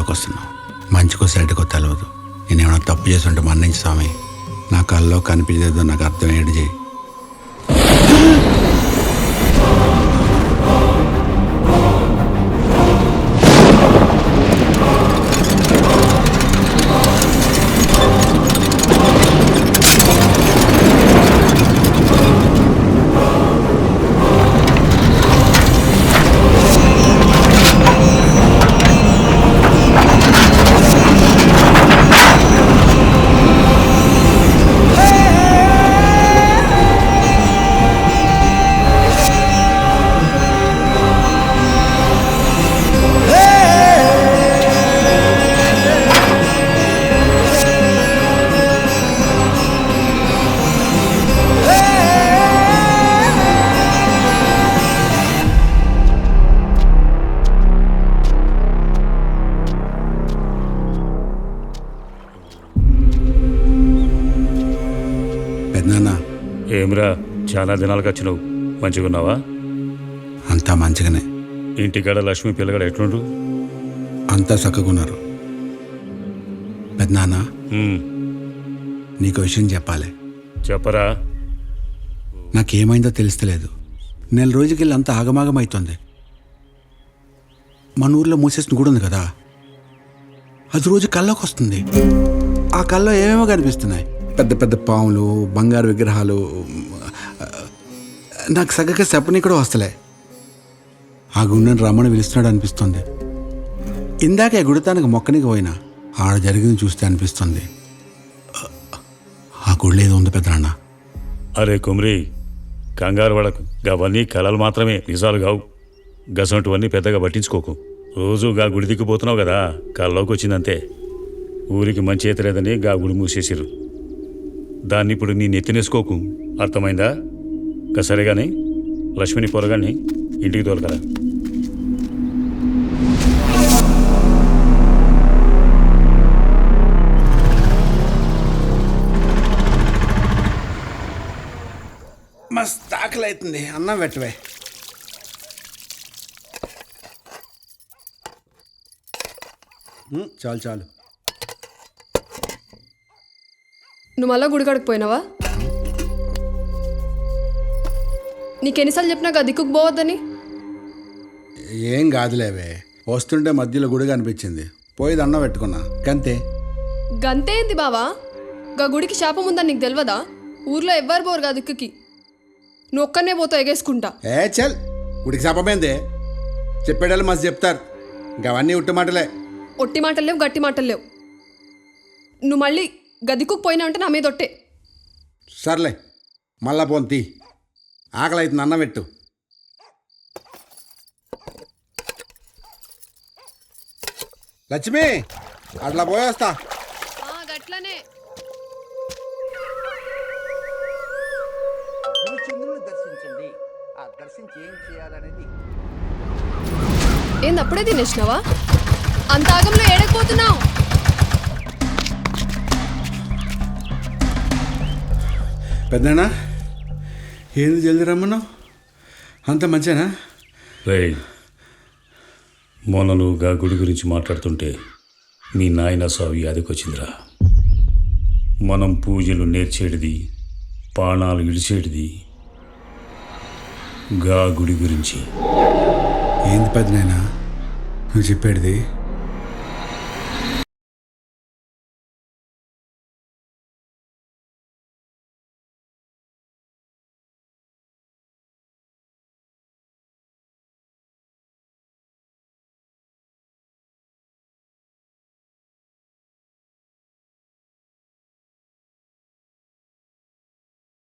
కల్లోకి వస్తున్నావు. మంచికో సెడ్కో తెలవదు. నేనేమైనా తప్పు చేస్తుంటే మన్నించి స్వామి. నా కల్లో కనిపించేదో నాకు అర్థం ఏడు చేయి. పెద్దనాన్న, ఏమిరా చాలా దినాలకు వచ్చినావు, మంచిగా ఉన్నావా? అంతా మంచిగానే. ఇంటికాడ లక్ష్మి పిల్లగాడు ఎట్లుండు? అంతా చక్కగున్నారు. పెద్దనాన్న, ఉమ్, నీకు విషయం చెప్పాలి. చెప్పరా. నాకేమైందో తెలుస్తలేదు. నెల రోజుకెళ్ళి అంత ఆగమాగమవుతుంది. మన ఊర్లో మూసేసిన గుడి ఉంది కదా, అది రోజు కల్లోకి వస్తుంది. ఆ కల్లో ఏమేమో కనిపిస్తున్నాయి. పెద్ద పెద్ద పాములు, బంగారు విగ్రహాలు. నాకు సగగా చెప్పని కూడా వస్తలే. ఆ గుండెని రమ్మని పిలుస్తున్నాడు అనిపిస్తుంది. ఇందాకే గుడితానికి మొక్కనికి పోయినా ఆడ జరిగింది చూస్తే అనిపిస్తుంది. ఆ గుడిలో ఏదో ఉంది పెద్దనాన్న. అరే కుమ్రి, కంగారు పడకు. గవన్నీ కళలు మాత్రమే, నిజాలు కావు. గసంటువన్నీ పెద్దగా పట్టించుకోకు. రోజు గా గుడి దిక్కుపోతున్నావు కదా, కళ్ళలోకి వచ్చిందంతే. ఊరికి మంచి ఎత్తలేదని గా గుడి మూసేసిరు. దాన్ని ఇప్పుడు నీ నెత్తినేసుకోకు, అర్థమైందా? సరేగాని లక్ష్మిని పొరగాన్ని ఇంటికి తోలకరా. మస్తు ఆకలి అవుతుంది, అన్నం పెట్టవే. చాలు చాలు. నువ్వు మళ్ళా గుడికాడికి పోయినావా? నీకెన్నిసార్లు చెప్పినా కదా దిక్కుకు పోవద్దని. ఏం కాదులేవే, వస్తుంటే మధ్యలో గుడి కనిపించింది, పోయి దండం పెట్టుకున్నా, గంతే. గంతే ఏంది బావా? గా గుడికి శాపం ఉందని నీకు తెలియదా? ఊర్లో ఎవ్వరు పోరు గా దిక్కుకి, నువ్వు ఒక్కనే పోతావు ఎగేసుకుంటా. చల్, గుడికి శాపమేందే? చెప్పేటోళ్ళు మస్తు చెప్తారు, అవన్నీ ఉట్టి మాటలే. ఒట్టి మాటలు లేవు, గట్టి మాటలు లేవు. నువ్వు మళ్ళీ గదిక్కుకు పోయినా అంటే నా మీద ఒట్టే. సర్లే, మళ్ళా పోను తీ. ఆకలి అవుతుంది, అన్నం పెట్టు. లక్ష్మి, అట్లా పోయేస్తా. గట్లనే. చంద్రుని దర్శించండి. ఆ దర్శించి ఏం చేయాలనేది. ఏంది అప్పుడే తినేసినావా? అంత ఆగంలో ఏడకపోతున్నావు? పెద్దనా, ఏంది జల్ది రమ్మన్నావు? అంత మంచినా? రేయ్, మొన్న నువ్వు గా గుడి గురించి మాట్లాడుతుంటే మీ నాయన సావి యాదకొచ్చిందిరా. మనం పూజలు నేర్చేటిది, పాణాలు ఇడిచేటిది గా గుడి గురించి. ఏంది పెద్దనైనా నువ్వు చెప్పేటిది?